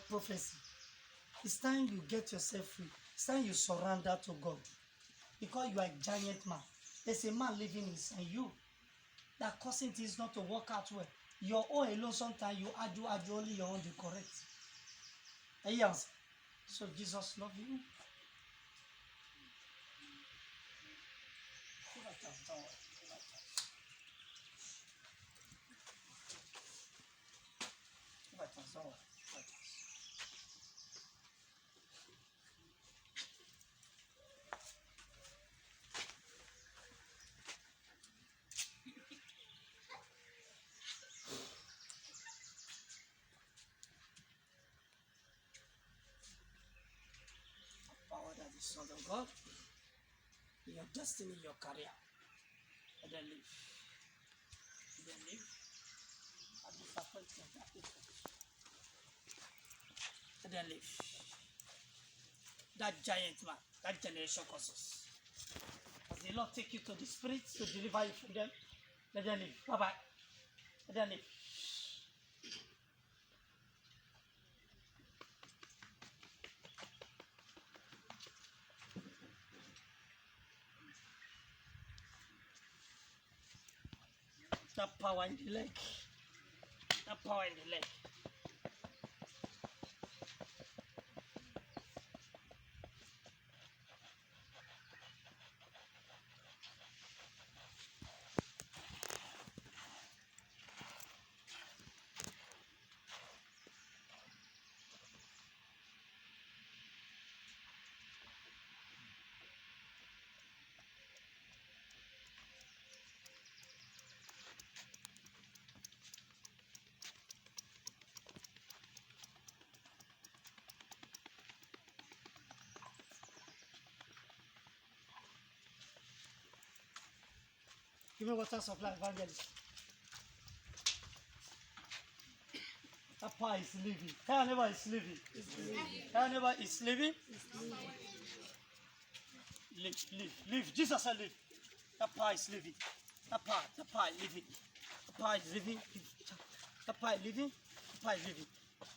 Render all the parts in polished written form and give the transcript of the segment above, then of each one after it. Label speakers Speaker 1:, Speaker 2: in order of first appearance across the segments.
Speaker 1: prophecy. It's time you get yourself free. It's time you surrender to God. Because you are a giant man. There's a man living inside you that causing things not to work out well. Your own alone, sometimes you argue only your own be correct. Yes. So Jesus loves you. Power that is Son of God, in your destiny, your career, and then live. And then live. And disappointment that is. And then live. That giant man, that generation causes. As the Lord take you to the spirits to deliver you from them, let them live. Bye-bye. Let them live. That power in the leg. That power in the leg. Give me water supply, evangelist. That power is living. Tell your neighbor is living. Tell your neighbor is living. Live. Jesus said live. That power is living. That power is living. That power is living. That power is living. That power is living.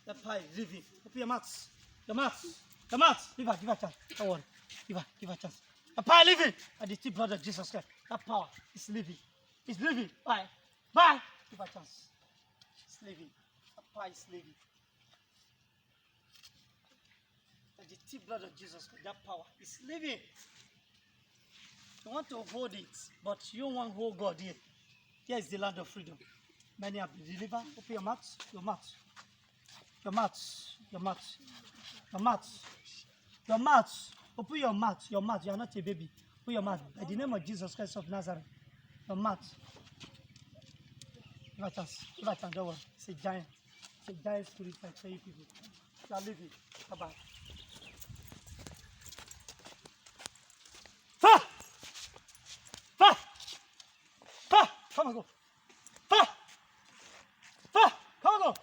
Speaker 1: That power is living. Open your mouth. Your mouth. Give her a chance. Don't worry. Give her a chance. The power is living. And the deep blood of Jesus Christ. That power is living. It's living. Bye. Give her a chance. It's living. That power is living. And the deep blood of Jesus Christ. That power is living. You want to hold it, but you don't want to hold God here. Here is the land of freedom. Many have been delivered. Open your mouth. Your mouth. Your mouth. Your mouth. Your mouth. Your mouth. Open your mouth. Your mouth. You are not a baby. Open your mouth. By the name of Jesus Christ of Nazareth. Your mouth. Give a chance. Give a chance. Don't worry. It's a giant. It's a giant spirit like 20 people. You are living. Bye-bye. Come on, go. Come on, go.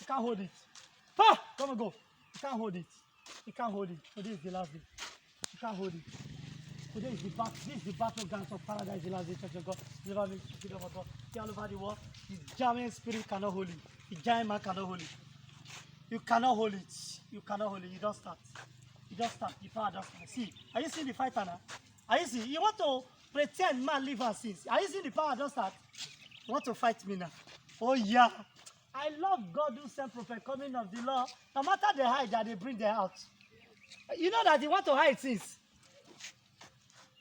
Speaker 1: You can't hold it. Come on, go. You can't hold it. You can't hold it. Today is the last day. You can't hold it. Today is the battle. This is the battlegrounds of paradise, the last day, Church of God. Deliver me, freedom of God. All over the world. The giant spirit cannot hold it. The giant man cannot hold it. You cannot hold it. You cannot hold it. You don't start. You don't start. The power don't start. See, are you seeing the fighter now? Are you seeing? You want to pretend man live and sins. Are you seeing the power don't start? You want to fight me now? Oh yeah. I love God who sent prophet coming of the law. No matter the hide that they bring them out. You know that they want to hide things.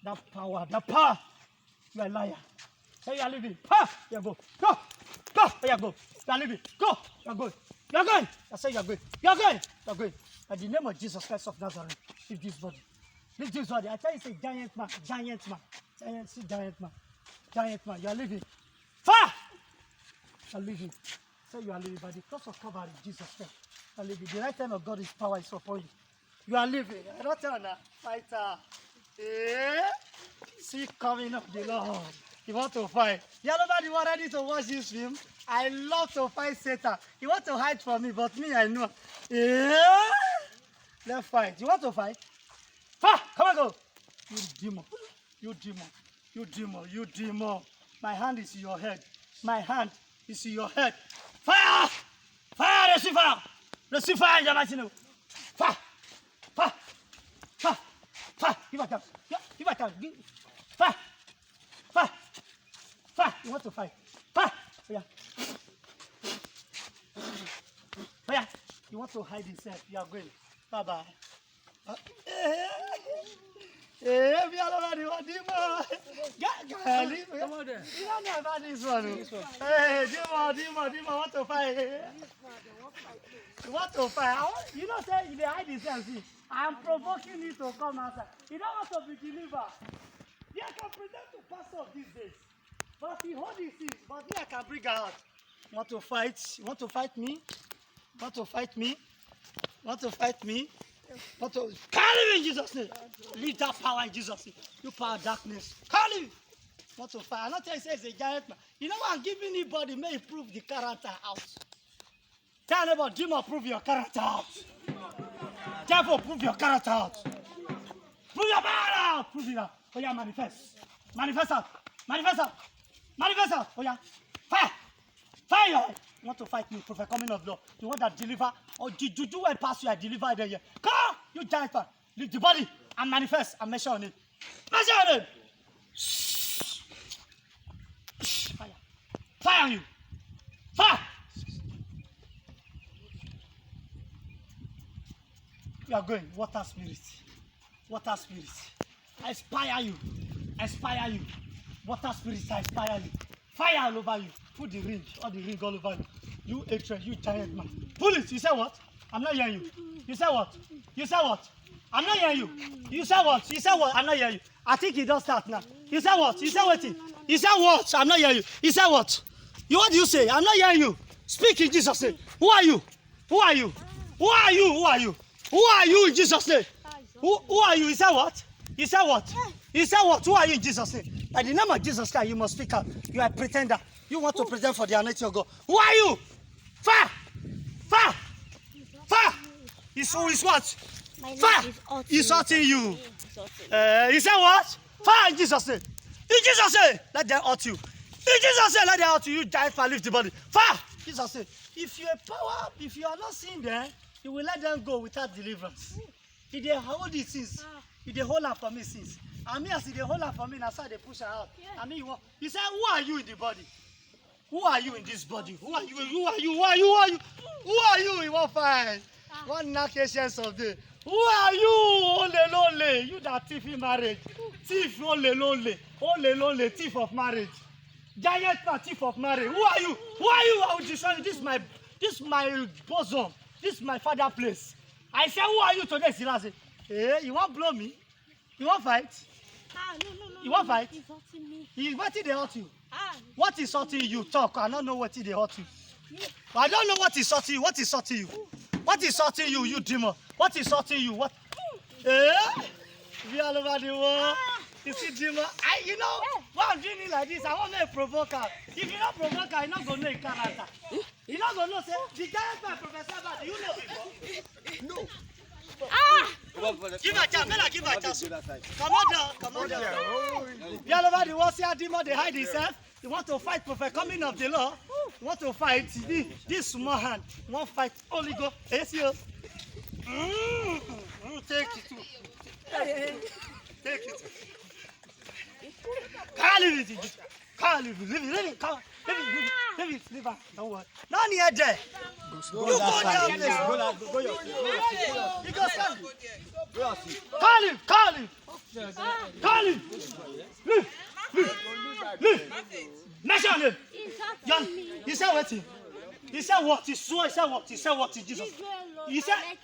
Speaker 1: That power. You are a liar. Say you are living. You go. Go. You go. You are living. Go. You are going. You are going. I say you are going. You are going. You are going. By the name of Jesus Christ of Nazareth, leave this body. Leave this body. I tell you, it's a giant man. Giant man. Giant man. You are living. You are living. So you are living by the cross of Calvary, Jesus Christ. You are living. The right hand of God is power is upon you. You are living. I don't tell you, fighter. See coming of the Lord. You want to fight. You are nobody want ready to watch this film. I love to fight Satan. You want to hide from me, but me, I know. Let's fight. You want to fight? Come on, go. You demon. My hand is in your head. Fire! Receive fire! Receive fire in the mighty name. Fire. Fire. Fire. Fire. Give her time. Yeah, give her time. Fire. Fire. Fire. You want to fight? Fire. Oh, yeah. Oh, yeah. You want to hide yourself. You are going. Bye-bye. Hey, we are already on the Come on there. You don't know about this one. Hey, Dima, want to fight? You want to fight? You don't say they hide themselves. I'm provoking you to come outside. You don't want to be delivered. Yeah, I can pretend to pastor of these days. But he hold his seat. But me, I can bring her out. Want to fight? You want to fight me? Want to fight me? Want to fight me? Want to carry me in Jesus' name? Leave that power in Jesus' name. You power of darkness. Carry me. Want to fight? I'm not telling you it's a giant man. You know what I'm giving anybody may prove the character out. Tell anybody, Demon, prove your character out. Devil, prove your character out. Prove your power out. Prove it out. Oh yeah, manifest. Manifest out. Manifest out. Manifest out. Oh yeah. Fire. Fire. You want to fight me, prophet coming of law. You want that deliver? Or did you do well past you? I deliver there. Yeah. Come, you giant man. Leave the body and manifest and measure on it. Measure on it. Fire. Fire on you. Fire. You are going. Water spirit. Water spirit. I inspire you. I inspire you. Water spirit, I inspire you. Fire all over you. Put the ring all over you. You hatred, you giant man. Pull it. You say what? I'm not hearing you. You say what? You say what? I'm not hearing you. You say what? You say what? I'm not hearing you. I think it does start now. You say what? You say what? You say what? I'm not hearing you. You say what? You what do you say? I'm not hearing you. Speak in Jesus' name. Who are you? Who are you? Who are you? Who are you? Who are you in Jesus' name? Who are you? You say what? You say what? You say what? Who are you in Jesus' name? By the name of Jesus Christ, you must speak out. You are a pretender. You want to pretend for the anointing of God. Who are you? Fire! Fire! Fire! It's what? Fire! He's hurting you. You say what? Fire in Jesus' name. In Jesus' name, let them hurt you. In Jesus' name, let them hurt you. You giant man, lift the body. Fire! Jesus' name. If you are power, if you are not seeing them, you will let them go without deliverance. If they hold these things, if they hold up for me since. I mean, as they hold up for me, that's how they push her out. I mean, you say, who are you in the body? Who are you in this body? Who are you? Who are you? Who are you? Who are you? Who are you? You won't find one narcation of day. Who are you? Ole, you that thief in marriage. Thief, ole, thief of marriage. Giant man, thief of marriage. Who are you? Who are you? I will destroy you. This is my bosom. This is my father place. I say, who are you today? Silasi? Hey, you want blow me? You want fight?
Speaker 2: No.
Speaker 1: You want fight?
Speaker 2: He's hurting me.
Speaker 1: What did they hurt you? What is hurting you? Talk. I don't know what they hurt you. I don't know what is hurting you. What is hurting you? What is hurting you, you demon? What is hurting you? What? We all over the world. You see, demon. You know, why I'm doing it like this? I want to provoke her. If you don't provoke her, you're not going to know a character. You're not going to know, say, the giant man, Professor Bad, you know before? No. Give her a chance, Bella, give her a chance. Come on down. You all over the world, see how demon they hide himself. You want to fight prophet coming of the law. You want to fight this small hand. You want to fight Holy Ghost. Yes, you. Take it too. Take it. Can't leave it. Can't leave it. Leave it. Leave it. Don't worry. Not near there. You go down there. Go yourself. You go stand. Call him. Leave. Measure him. Young. He said what? He said what? He said what in Jesus? He said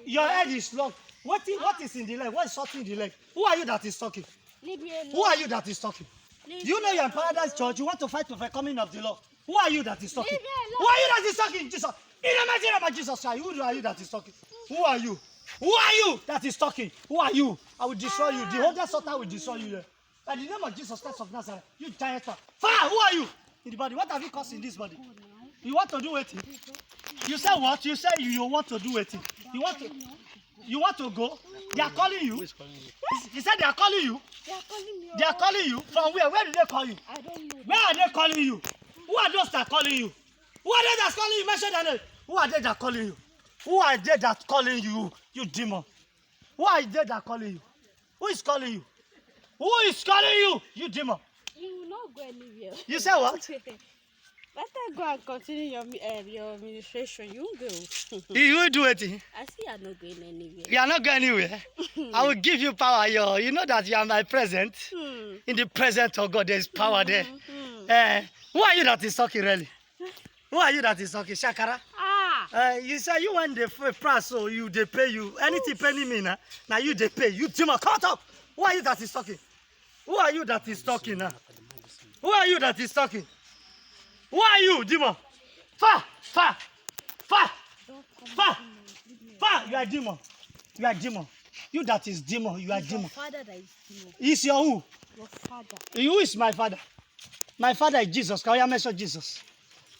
Speaker 1: your head is locked. What is in the leg? What is hurting in the leg? Who are you that is talking? Who are you that is talking? Do you know you're in Paradise Church? You want to fight for the coming of the Lord. Who are you that is talking? Who are you that is talking? Jesus. In the mighty name of Jesus Christ, who are you that is talking? Who are you? Who are you that is talking? Who are you? I will destroy you. The whole Satan will destroy you there. By the name of Jesus Christ of Nazareth, you giant man. Fire! Who are you? In the body. What have you caused in this body? You want to do it? You say what? You say you want to do it. You want to go? They are calling you. He said they are calling you. They are calling you. From where? Where did they call you?
Speaker 2: I don't know.
Speaker 1: Where are they calling you? Who are those that are calling you? Who are they that are calling you? Mention their name. Who are they that are calling you? Who are they that calling you, you demon? Who are they that calling you? Who is calling you? Who is calling you, you demon?
Speaker 2: You will not go anywhere.
Speaker 1: You say what?
Speaker 2: Better go and continue your administration. You won't go.
Speaker 1: You will do it.
Speaker 2: I see you are not going anywhere.
Speaker 1: You are not going anywhere. I will give you power. You know that you are my present. In the presence of God, there is power there. Who are you that is talking really? Who are you that is talking? Shakara? You say you want the price, so they pay you. Anything penny me now. Now you they pay. You demon, cut up. Who are you that is talking? Who are you that is talking now? Who are you that is talking? Who are you, demon? Fa! You are demon. You are demon. You that is demon. You are demon.
Speaker 2: Your father that is demon.
Speaker 1: Is your who?
Speaker 2: Your father.
Speaker 1: Who is my father? My father is Jesus. Can you mention Jesus?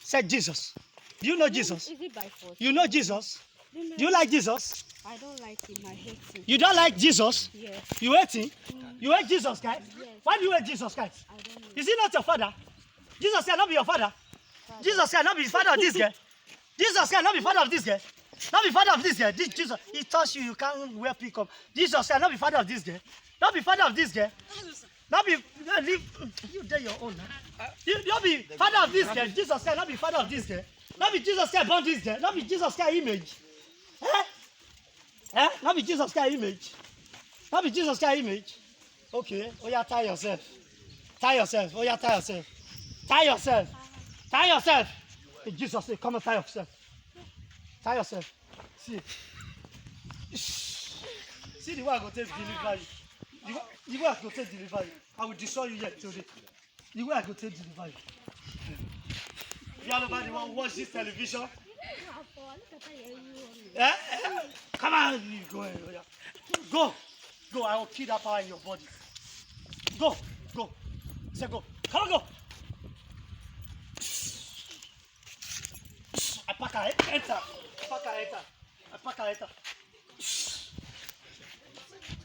Speaker 1: Say Jesus. Do you know Jesus?
Speaker 2: Is it by force?
Speaker 1: You know Jesus? Do you like Jesus?
Speaker 2: I don't like him. I hate him.
Speaker 1: You don't like Jesus?
Speaker 2: Yes.
Speaker 1: You hate him? You hate Jesus, guys?
Speaker 2: Yes.
Speaker 1: Why do you hate Jesus, guys?
Speaker 2: I don't know.
Speaker 1: Is he not your father? Jesus cannot be your father. Jesus cannot be father of this girl. Jesus cannot be father of this girl. Not be father of this girl. This Jesus, he touched you, you can't wear pickup. Jesus cannot be father of this girl. Not be father of this girl. Not be you dare your own. Huh? You not be father of this girl. Jesus cannot be father of this girl. Not be Jesus can born this girl. Not be Jesus can image. Not be Jesus can image. Not be Jesus can image. Okay. Oh yeah, tie yourself. Tie yourself. Oh yeah, tie yourself. Tie yourself. Tie yourself. In Jesus' name, come and tie yourself. Tie yourself. See. See the way I go take deliver you. The way I go take deliver you. I will destroy you yet today. The way I go take deliver you. You all over the world watch this television? Come on, you go. Go. Go. I will kill that power in your body. Go. Say go. Come on, go. I pack her, enter.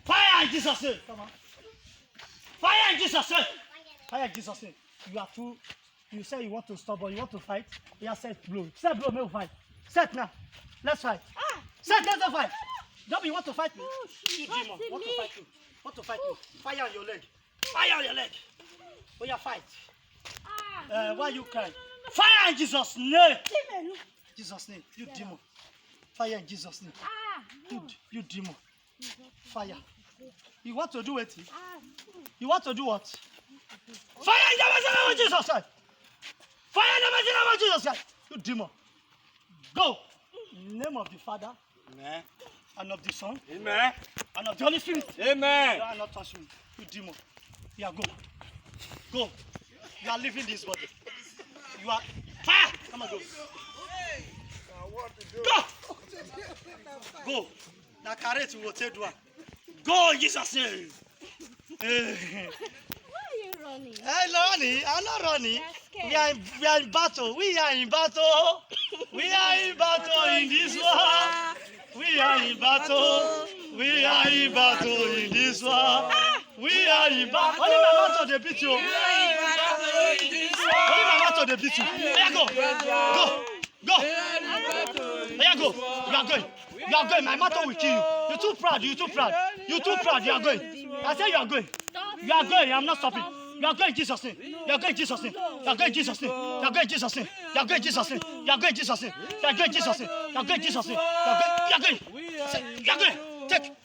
Speaker 1: Fire in Jesus' name. Come on. Fire in Jesus' name. Fire in Jesus' name. You are too. You say you want to stop, but you want to fight. Yeah, set blow. Set blow, may we fight. Set now. Let's fight. Set, let's not fight. Don't you want to fight me? You demon. Want to fight you. Want to fight you. Fire on your leg. Fire on your leg. Oh, yeah, fight. Why you crying? Fire in Jesus' name. Jesus' name. You demon. Fire in Jesus' name. You demon. Fire. You want to do it? You want to do what? Fire in the mighty name of Jesus Christ. Fire in the mighty name of Jesus Christ. You demon. Go. In the name of the Father.
Speaker 3: Amen.
Speaker 1: And of the Son.
Speaker 3: Amen.
Speaker 1: And of the Holy Spirit.
Speaker 3: Amen.
Speaker 1: You are not touching me. You demon. Yeah, go. Go. You are leaving this body. You are fire. Come on, go. Go. Go. Now carrot will take one. Go in Jesus' name.
Speaker 2: Why are you running?
Speaker 1: I'm not running. We are in battle. We are in battle. We are in battle in this war. We are in battle. We are in battle in this war. We are in battle. Only my battle they beat you. Only my battle they beat you. There go. Go. There go. You are going. You are going. My battle will kill you. You're too proud. You're too proud. You're too proud. You are going. I say you are going. You are going. I'm not stopping. You are going in Jesus' name. You are going in Jesus' name. You are going in Jesus' name. You are going in Jesus' name. You are going in Jesus' name. You are going in Jesus' name. You are going in Jesus' name. You are going in Jesus' name. You are going. You are going. Take.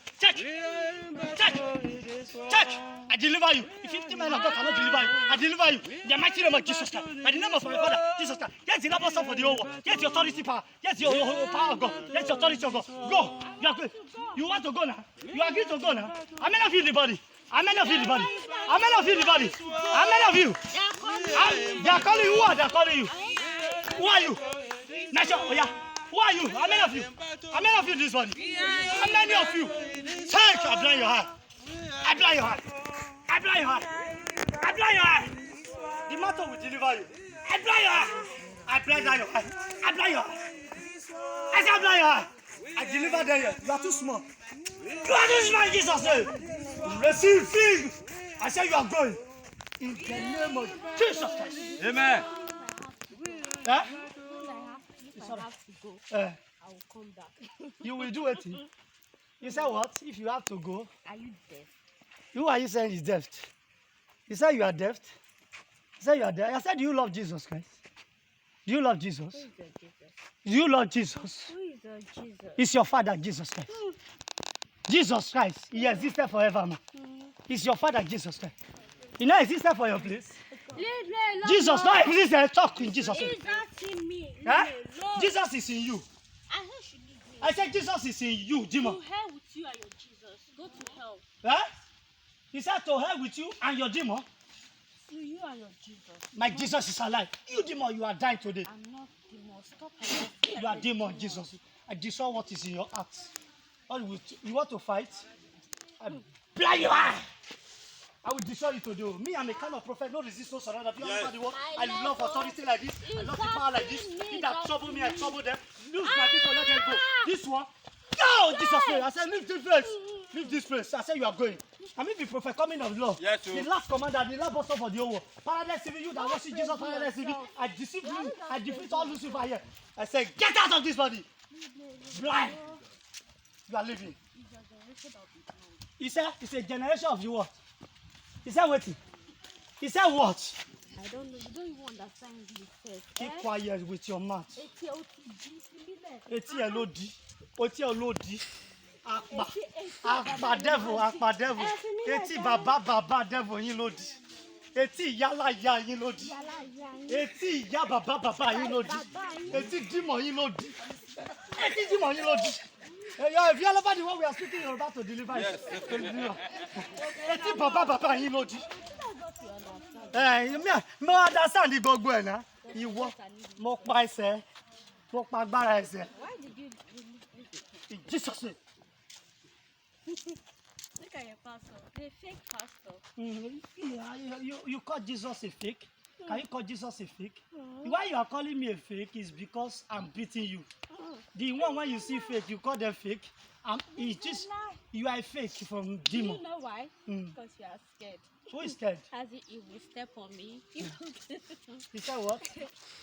Speaker 1: I deliver you. If 50 men of God cannot deliver you, I deliver you. In the mighty name of Jesus Christ. By the name of my Father, Jesus Christ. Yes, the number for the whole world. Yes, your authority power. Yes, your power of God. Yes, your authority of God. Go. You are good. You want to go now? You are going to go now? I may not feel the body. I may not feel the body. I may not feel the body. I may not feel. They are calling you. Who are they calling you? Who are you? Nation. Oh yeah. Who are you? How many of you? How many of you in this body? How many of you? Take. I blind your eye. I blind your eye. I blind your eye. I blind your eye. The matter will deliver you. I blind your eye. I blind your eye. I blind your eye. I say I blind your eye. I deliver them here. You are too small. You are too small in Jesus' name. Receive thing. I say you are going. In the name of Jesus Christ.
Speaker 3: Amen.
Speaker 2: I have to go. I will come back.
Speaker 1: You will do it. You said what? If you have to go.
Speaker 2: Are you deaf?
Speaker 1: Who are you saying is deaf? You said you are deaf? You said you are deaf? I said, do you love Jesus Christ? Do you love Jesus?
Speaker 2: Who is your Jesus?
Speaker 1: Do you love Jesus?
Speaker 2: Who is your Jesus?
Speaker 1: It's your father, Jesus Christ. Jesus Christ, he existed forevermore. It's your father, Jesus Christ. He not existed for your place. Jesus not existed. Talk in Jesus' name.
Speaker 2: He's asking me.
Speaker 1: Huh?
Speaker 2: No.
Speaker 1: Jesus is in you.
Speaker 2: I said she leave me.
Speaker 1: I said Jesus is in you, Jimo.
Speaker 2: To hell with you and your Jesus. Go to hell.
Speaker 1: Huh? He said to hell with you and your demon.
Speaker 2: To you and your Jesus.
Speaker 1: My Jesus is alive. You demon, you are dying today.
Speaker 2: I'm not demon. Stop it.
Speaker 1: You are demon, Jesus. I destroy what is in your heart. You want to fight? I blind your eye. I will destroy you today. Me, I'm a kind of prophet, no resist, no surrender. If you understand the word, I love authority like this. I love the power like this. If that trouble me, I trouble them. Lose my people, let them go. This one, go! Jesus' name. I said, leave this place. Leave this place. I said, you are going. I mean, the prophet coming of love.
Speaker 3: Yes,
Speaker 1: the last commander, the last boss for the whole world. Paradise TV, you that worship Jesus, Paradise TV. I deceive you. I defeat all Lucifer here. I said, get out of this body. Blind. You are living. He said, it's a generation of the what? He said, wait. He said, what?
Speaker 2: I don't know. You don't even understand this first.
Speaker 1: Keep quiet with your mouth.
Speaker 2: Eti
Speaker 1: Eti elodi. Oti elodi. Akpa devil. Eti baba devil yin lodi. Eti yala ya yin lodi. Eti ya baba yin lodi. Eti demon yin lodi. Eti demon yin lodi. If you all over the world, we are speaking, you're about to deliver. Yes. Eti baba yin lodi. Me understand the gbogbo ẹ na. Ìwọ mo pa ẹsẹ̀. Mo pa agbára ẹsẹ̀.
Speaker 2: Why did you
Speaker 1: In Jesus' name.
Speaker 2: look at your pastor? The fake pastor.
Speaker 1: You call Jesus a fake? Can you call Jesus a fake? Why you are calling me a fake is because I'm beating you. The one when you see fake, you call them fake. It's just you are a fake from
Speaker 2: Do
Speaker 1: demon.
Speaker 2: you know why? Because you are scared.
Speaker 1: Who is scared?
Speaker 2: As if you will step on me.
Speaker 1: He said what?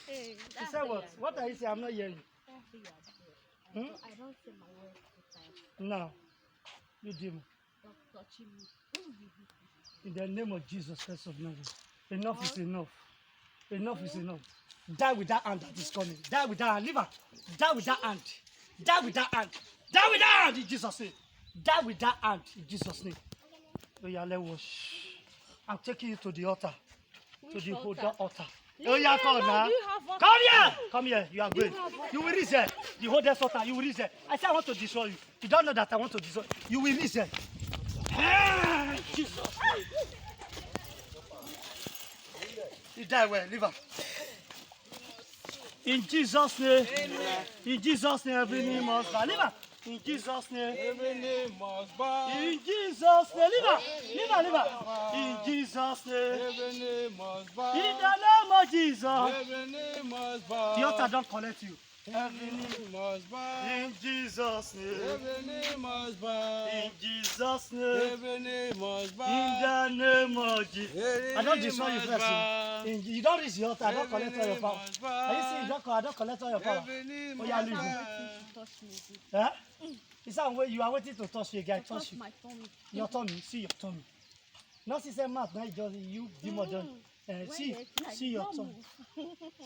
Speaker 2: Hey,
Speaker 1: He said what? What are you saying? I'm not hearing you.
Speaker 2: I don't say my words two times.
Speaker 1: No. You demon.
Speaker 2: Stop touching me.
Speaker 1: In the name of Jesus Christ of Nazareth. Enough is enough. Enough is enough. Die with that hand that is coming. Die with that hand. Leave her. Die with that hand. Die with that hand. Die with that hand in Jesus' name. Die with that hand in Jesus' name. Oh yeah, let's wash. I'm taking you to the altar. To the altar. Oh yeah, come now. Come here. Come here. You are going. You will reach there. The whole altar. You will reach there. I said I want to destroy you. You don't know that I want to destroy you. You will reach there. Jesus. You die well. Leave her. In Jesus' name. Amen. In Jesus' name, every knee must bow. Leave her. In Jesus' name.
Speaker 3: Every name must bow.
Speaker 1: In Jesus' name. Leave her. Leave her. Leave her. In Jesus' name.
Speaker 3: Every name must bow.
Speaker 1: In the name of Jesus.
Speaker 3: Every name must bow.
Speaker 1: The altar don't collect you.
Speaker 3: Every knee must bow.
Speaker 1: In Jesus' name.
Speaker 3: Every name must bow.
Speaker 1: In Jesus' name.
Speaker 3: Every name must bow.
Speaker 1: In the name of Jesus.
Speaker 3: Every
Speaker 1: I don't
Speaker 3: knee
Speaker 1: destroy you
Speaker 3: must
Speaker 1: first.
Speaker 3: bow.
Speaker 1: You don't reach the altar. I don't
Speaker 3: Every
Speaker 1: collect all your
Speaker 3: knee
Speaker 1: power.
Speaker 3: must
Speaker 1: Are you seeing?
Speaker 3: bow.
Speaker 1: I don't collect all your power.
Speaker 3: Every knee
Speaker 1: Oh, yeah,
Speaker 3: must
Speaker 1: leave me.
Speaker 3: bow.
Speaker 2: Touch me.
Speaker 1: Huh? It's that way you are waiting to touch me again.
Speaker 2: Touch
Speaker 1: Touch you.
Speaker 2: my tummy.
Speaker 1: Your tummy. See your tummy. Not see say mouth. Now just you demon done. See your tummy.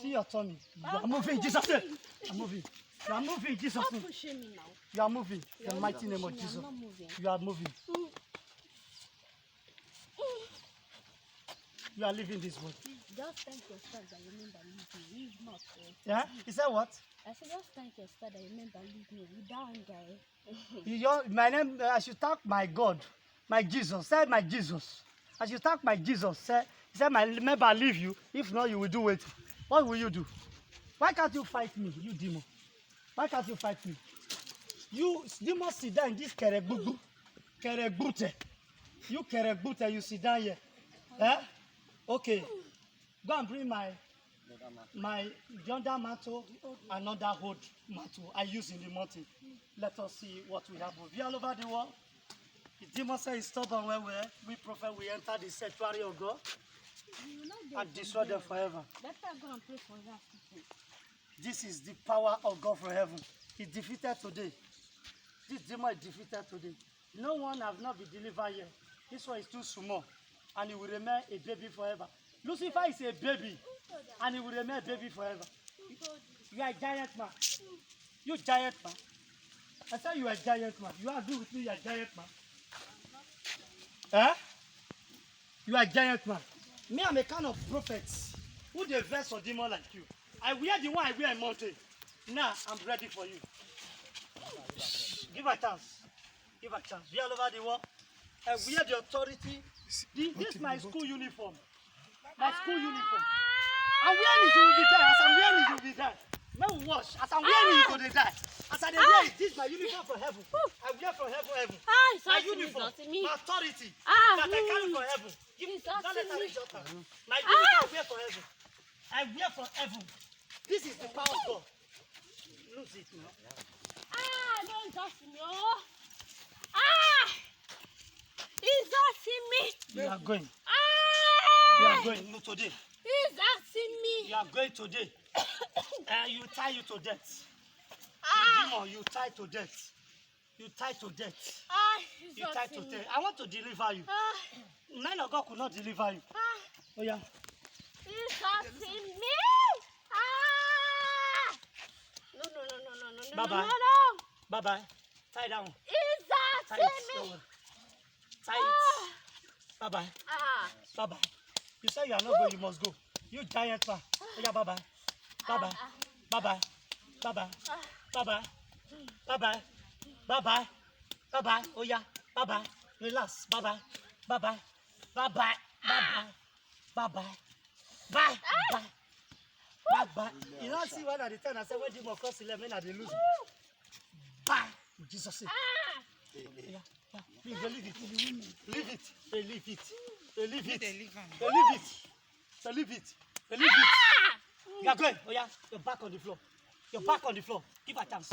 Speaker 1: See your tummy. You are moving. Jesus name. I'm moving. You are moving. Jesus
Speaker 2: Stop
Speaker 1: name.
Speaker 2: pushing me now.
Speaker 1: You are moving. In the mighty name of
Speaker 2: Pushing me,
Speaker 1: Jesus.
Speaker 2: I'm not moving.
Speaker 1: You are moving. You are leaving this world.
Speaker 2: Just thank your star that you remember leave me. Leave not.
Speaker 1: Yeah? Is that what?
Speaker 2: I said just thank your star that you remember leave me. You down, guy.
Speaker 1: My name, I should thank my God, my Jesus. Say my Jesus. I should thank my Jesus. Say, he said, my member leave you. If not, you will do it. What will you do? Why can't you fight me, you demon? Why can't you fight me? You demon sit down in this keregbute. You keregbute, you sit down here. Eh? Okay. Go and bring my yonder mantle, another hood mantle I use in the mountain. Let us see what we have. We all over the world. The demon says stubborn where we prophet we enter the sanctuary of God and destroy them forever.
Speaker 2: Better go and pray for that.
Speaker 1: This is the power of God from heaven. is defeated today. This demon is defeated today. No one has not been delivered yet. This one is too small, and it will remain a baby forever. Lucifer is a baby, and it will remain a baby forever. You are a giant man. You giant man. I said you are a giant man. You agree with me? You are a giant man. Eh? You are a giant man. Me, I'm a kind of prophet who dey vex for demon like you. I wear the one I wear in mountain. Now I'm ready for you. Give a chance. Give a chance. Be all over the world. I wear the authority. This is my school uniform. My school uniform. I'm wearing it, you will be there. As I'm wearing it, you will be there. May we wash. As I'm wearing it, you go dey die. As I dey wear it, this is my uniform from heaven. I wear from heaven. My uniform, my authority that I carry from heaven. Give me, don't let her reach your hand. My uniform I wear from heaven. I wear from heaven. This is the power of God. Lose it now.
Speaker 2: Don't touch me, he's asking me.
Speaker 1: You are going. You are going. No, today.
Speaker 2: He's asking me.
Speaker 1: You are going today. You tie you to death. Demon, you tie to death. You tie to death. You tie to death. I want to deliver you. Man of God could not deliver you. Oh yeah.
Speaker 2: He's asking me. No.
Speaker 1: Bye bye.
Speaker 2: No.
Speaker 1: Bye bye. Tie down.
Speaker 2: He's
Speaker 1: Tie
Speaker 2: asking
Speaker 1: it.
Speaker 2: me.
Speaker 1: Tie it. Bye bye. Bye bye. You say you are not going, you must go. You giant man. Oh yeah, bye bye. Bye bye. Bye bye. Bye bye. Bye bye. Bye bye. Bye bye. Bye bye. Oh yeah. Bye bye. Relax. Bye bye. Bye bye. Bye bye. Bye bye. Bye bye. Bye bye. Bye bye. You don't see one at the time I said when demon cross 11 and they lose. Bye. In Jesus' name. Yeah. Please leave it. Leave it. They leave it. They leave it. They leave it. They leave it. They leave it. They leave it. You are going. Oh yeah. You're back on the floor. You're back on the floor. Give her a chance.